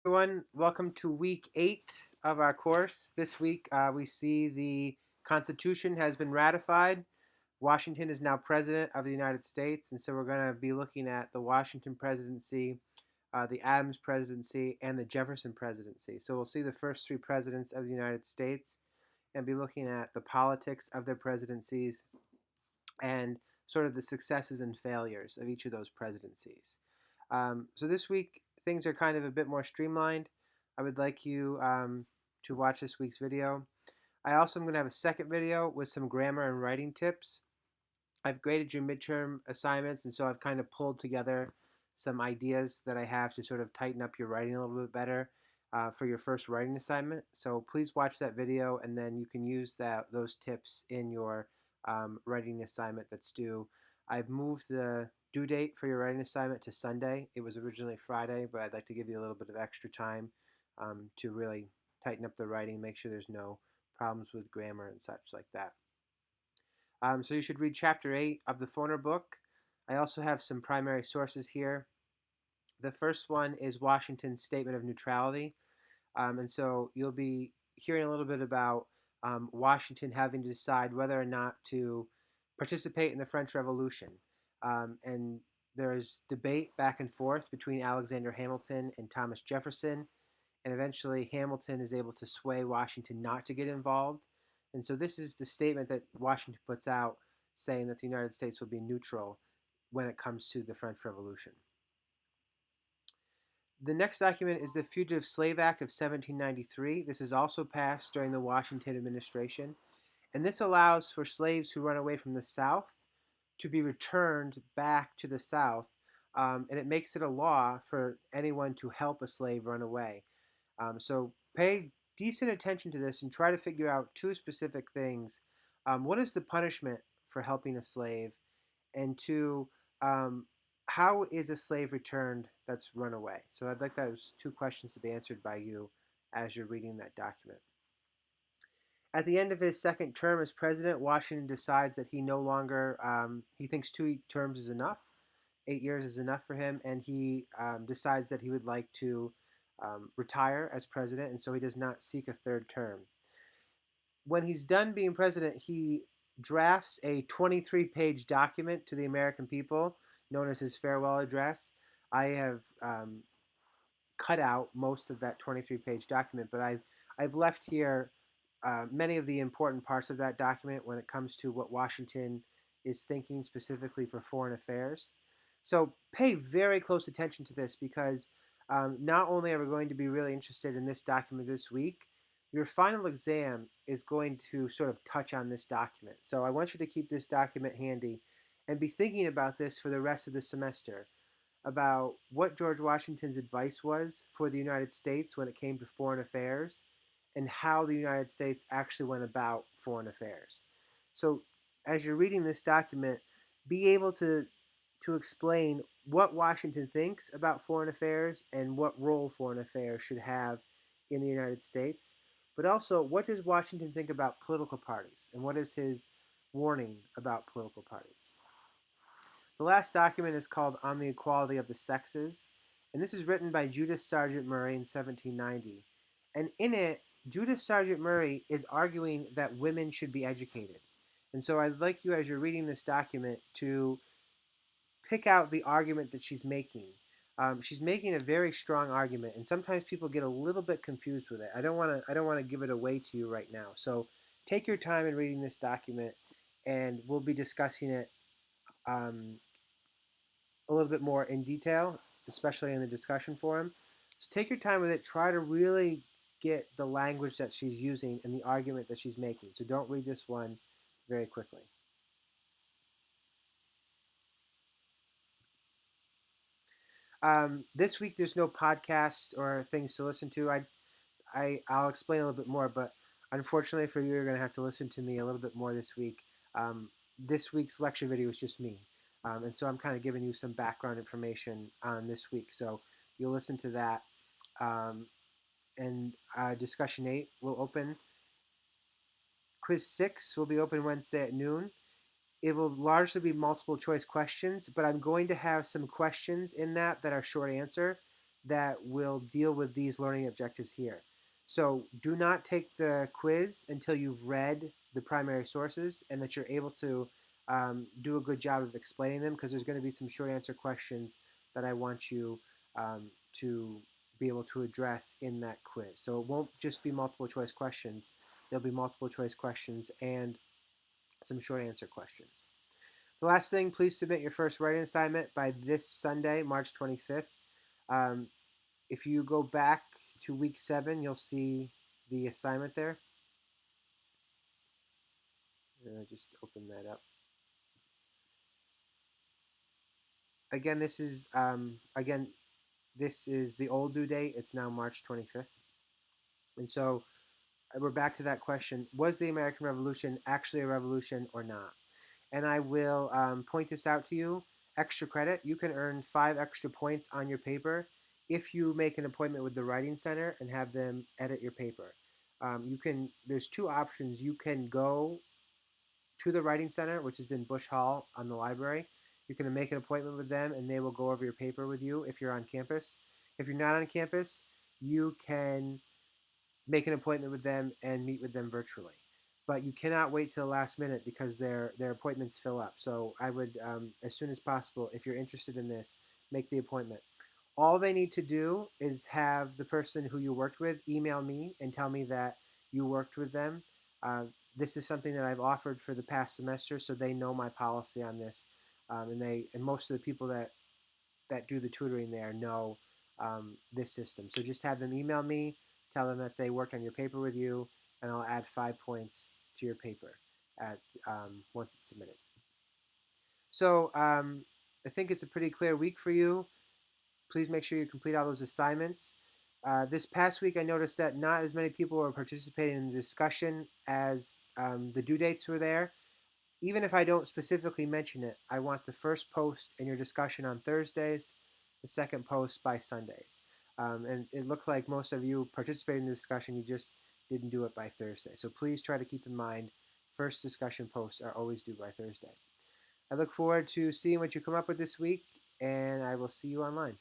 Everyone, welcome to week 8 of our course. This week we see the Constitution has been ratified. Washington is now President of the United States, and so we're going to be looking at the Washington presidency, the Adams presidency, and the Jefferson presidency. So we'll see the first 3 presidents of the United States and be looking at the politics of their presidencies and sort of the successes and failures of each of those presidencies. So this week, things are kind of a bit more streamlined. I would like you to watch this week's video. I also am going to have a second video with some grammar and writing tips. I've graded your midterm assignments, and so I've kind of pulled together some ideas that I have to sort of tighten up your writing a little bit better for your first writing assignment. So please watch that video, and then you can use those tips in your writing assignment that's due. I've moved the due date for your writing assignment to Sunday. It was originally Friday, but I'd like to give you a little bit of extra time to really tighten up the writing, make sure there's no problems with grammar and such like that. So you should read Chapter 8 of the Foner book. I also have some primary sources here. The first one is Washington's Statement of Neutrality. And so you'll be hearing a little bit about Washington having to decide whether or not to participate in the French Revolution. And there's debate back and forth between Alexander Hamilton and Thomas Jefferson. And eventually Hamilton is able to sway Washington not to get involved. And so this is the statement that Washington puts out saying that the United States will be neutral when it comes to the French Revolution. The next document is the Fugitive Slave Act of 1793. This is also passed during the Washington administration. And this allows for slaves who run away from the South to be returned back to the South. And it makes it a law for anyone to help a slave run away. So pay decent attention to this and try to figure out 2 specific things. What is the punishment for helping a slave? And 2, how is a slave returned that's run away? So I'd like those 2 questions to be answered by you as you're reading that document. At the end of his second term as president, Washington decides that he no longer, he thinks 2 terms is enough. 8 years is enough for him, and he decides that he would like to retire as president, and so he does not seek a 3rd term. When he's done being president, he drafts a 23-page document to the American people known as his farewell address. I have cut out most of that 23-page document, but I've left here many of the important parts of that document when it comes to what Washington is thinking specifically for foreign affairs. So pay very close attention to this because not only are we going to be really interested in this document this week, your final exam is going to sort of touch on this document. So I want you to keep this document handy and be thinking about this for the rest of the semester, about what George Washington's advice was for the United States when it came to foreign affairs and how the United States actually went about foreign affairs. So as you're reading this document, be able to explain what Washington thinks about foreign affairs and what role foreign affairs should have in the United States. But also, what does Washington think about political parties and what is his warning about political parties? The last document is called On the Equality of the Sexes, and this is written by Judith Sargent Murray in 1790. And in it, Judith Sargent Murray is arguing that women should be educated. And so I'd like you, as you're reading this document, to pick out the argument that she's making. She's making a very strong argument, and sometimes people get a little bit confused with it. I don't want to give it away to you right now. So take your time in reading this document, and we'll be discussing it a little bit more in detail, especially in the discussion forum. So take your time with it. Try to really get the language that she's using and the argument that she's making. So don't read this one very quickly. This week there's no podcasts or things to listen to. I'll explain a little bit more, but unfortunately for you, you're going to have to listen to me a little bit more this week. This week's lecture video is just me. And so I'm kind of giving you some background information on this week. So you'll listen to that. And discussion 8 will open. Quiz 6 will be open Wednesday at noon. It will largely be multiple choice questions, but I'm going to have some questions in that are short answer. that will deal with these learning objectives here. So do not take the quiz until you've read the primary sources and that you're able to do a good job of explaining them, because there's going to be some short answer questions that I want you to be able to address in that quiz. So it won't just be multiple choice questions. There'll be multiple choice questions and some short answer questions. The last thing, please submit your first writing assignment by this Sunday, March 25th. Um, if you go back to week 7, you'll see the assignment there. Just open that up. Again, this is the old due date. It's now March 25th. And so we're back to that question: was the American Revolution actually a revolution or not? And I will point this out to you. Extra credit: you can earn 5 extra points on your paper if you make an appointment with the Writing Center and have them edit your paper. There's 2 options. You can go to the Writing Center, which is in Bush Hall on the library. You can make an appointment with them, and they will go over your paper with you if you're on campus. If you're not on campus, you can make an appointment with them and meet with them virtually. But you cannot wait till the last minute because their appointments fill up. So I would, as soon as possible, if you're interested in this, make the appointment. All they need to do is have the person who you worked with email me and tell me that you worked with them. Uh, this is something that I've offered for the past semester, so they know my policy on this, and most of the people that do the tutoring there know this system. So just have them email me, tell them that they worked on your paper with you, and I'll add 5 points to your paper at once it's submitted. So I think it's a pretty clear week for you. Please make sure you complete all those assignments. This past week, I noticed that not as many people were participating in the discussion as the due dates were there. Even if I don't specifically mention it, I want the first post in your discussion on Thursdays, the second post by Sundays. And it looked like most of you participated in the discussion, you just didn't do it by Thursday. So please try to keep in mind first discussion posts are always due by Thursday. I look forward to seeing what you come up with this week, and I will see you online.